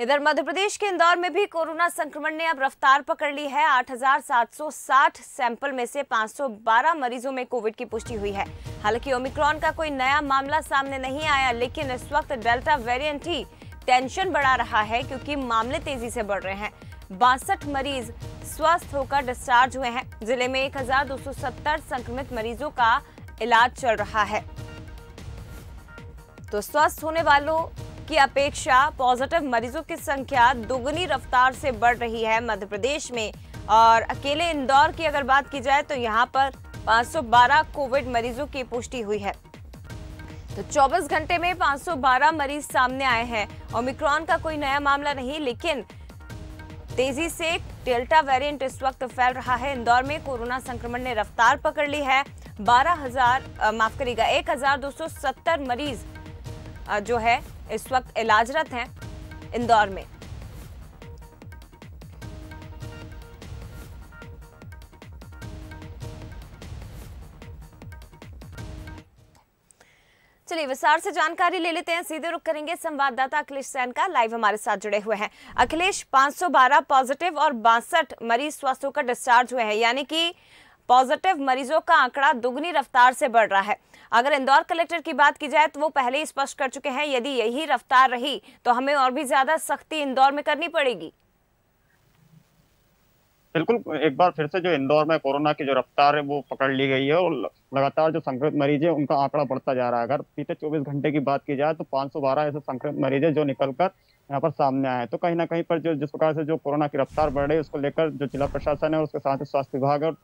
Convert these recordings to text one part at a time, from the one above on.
इधर मध्य प्रदेश के इंदौर में भी कोरोना संक्रमण ने अब रफ्तार पकड़ ली है। 8,760 सैंपल में से 512 मरीजों में कोविड की पुष्टि हुई है। हालांकि ओमिक्रॉन का कोई नया मामला सामने नहीं आया, लेकिन इस वक्त डेल्टा वेरिएंट ही टेंशन बढ़ा रहा है क्योंकि मामले तेजी से बढ़ रहे हैं। 62 मरीज स्वस्थ होकर डिस्चार्ज हुए हैं। जिले में 1,270 संक्रमित मरीजों का इलाज चल रहा है। तो स्वस्थ होने वालों की अपेक्षा पॉजिटिव मरीजों की संख्या दोगुनी रफ्तार से बढ़ रही है मध्य प्रदेश में। और अकेले इंदौर की अगर बात की जाए तो यहां पर 512 कोविड मरीजों की पुष्टि हुई है। तो 24 घंटे में 512 मरीज सामने आए हैं। ओमिक्रॉन का कोई नया मामला नहीं, लेकिन तेजी से डेल्टा वेरिएंट इस वक्त फैल रहा है। इंदौर में कोरोना संक्रमण ने रफ्तार पकड़ ली है। 1,270 मरीज जो है इस वक्त इलाजरत हैं इंदौर में। चलिए विस्तार से जानकारी ले लेते हैं। सीधे रुख करेंगे संवाददाता अखिलेश सैन का, लाइव हमारे साथ जुड़े हुए हैं। अखिलेश, 512 पॉजिटिव और 62 मरीज स्वस्थ होकर डिस्चार्ज हुए हैं, यानी कि पॉजिटिव मरीजों का आंकड़ा दुगनी रफ्तार से बढ़ रहा है। अगर इंदौर कलेक्टर की बात की जाए तो वो पहले ही स्पष्ट कर चुके हैं, यदि यही रफ्तार रही तो हमें और भी ज्यादा सख्ती इंदौर में करनी पड़ेगी। बिल्कुल, एक बार फिर से जो इंदौर में कोरोना की जो रफ्तार है वो पकड़ ली गई है और लगातार जो संक्रमित मरीज है उनका आंकड़ा बढ़ता जा रहा है। अगर बीते 24 घंटे की बात की जाए तो 512 ऐसे संक्रमित मरीज है जो निकलकर यहाँ पर सामने आए। तो कहीं ना कहीं पर जो जिस प्रकार से जो कोरोना की रफ्तार बढ़ रही है उसको लेकर जो जिला प्रशासन है और उसके साथ ही स्वास्थ्य विभाग है और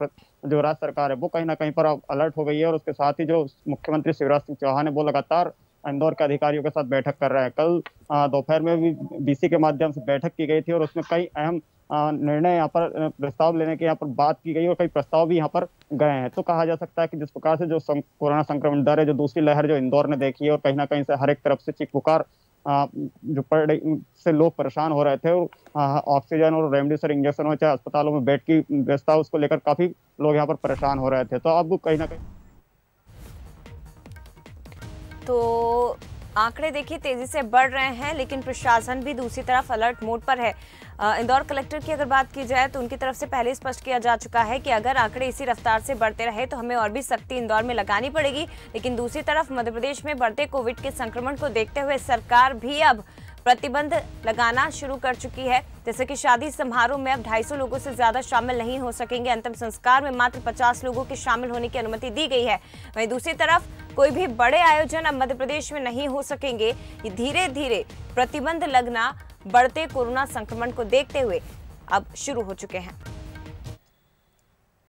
जो राज्य सरकार है वो कहीं ना कहीं पर अलर्ट हो गई है। और उसके साथ ही जो मुख्यमंत्री शिवराज सिंह चौहान है वो लगातार इंदौर के अधिकारियों के साथ बैठक कर रहे हैं। कल दोपहर में भी बीसी के माध्यम से बैठक की गई थी और उसमें कई अहम निर्णय यहाँ पर प्रस्ताव लेने की यहाँ पर बात की गई और कई प्रस्ताव भी यहाँ पर गए हैं। तो कहा जा सकता है कि जिस प्रकार से जो कोरोना संक्रमण दर है, जो दूसरी लहर जो इंदौर ने देखी है और कहीं ना कहीं से हर एक तरफ से चीख पुकार जो पड़ रही से लोग परेशान हो रहे थे और ऑक्सीजन और रेमडेसिविर इंजेक्शन हो, चाहे अस्पतालों में बेड की व्यवस्था, उसको लेकर काफी लोग यहाँ पर परेशान हो रहे थे। तो अब कहीं ना कहीं तो आंकड़े देखिए तेजी से बढ़ रहे हैं, लेकिन प्रशासन भी दूसरी तरफ अलर्ट मोड पर है। इंदौर कलेक्टर की अगर बात की जाए तो उनकी तरफ से पहले स्पष्ट किया जा चुका है कि अगर आंकड़े इसी रफ्तार से बढ़ते रहे तो हमें और भी सख्ती इंदौर में लगानी पड़ेगी। लेकिन दूसरी तरफ मध्य प्रदेश में बढ़ते कोविड के संक्रमण को देखते हुए सरकार भी अब प्रतिबंध लगाना शुरू कर चुकी है। जैसे कि शादी समारोह में अब 250 लोगों से ज्यादा शामिल नहीं हो सकेंगे। अंतिम संस्कार में मात्र 50 लोगों के शामिल होने की अनुमति दी गई है। वहीं दूसरी तरफ कोई भी बड़े आयोजन अब मध्य प्रदेश में नहीं हो सकेंगे। ये धीरे धीरे प्रतिबंध लगना बढ़ते कोरोना संक्रमण को देखते हुए अब शुरू हो चुके हैं।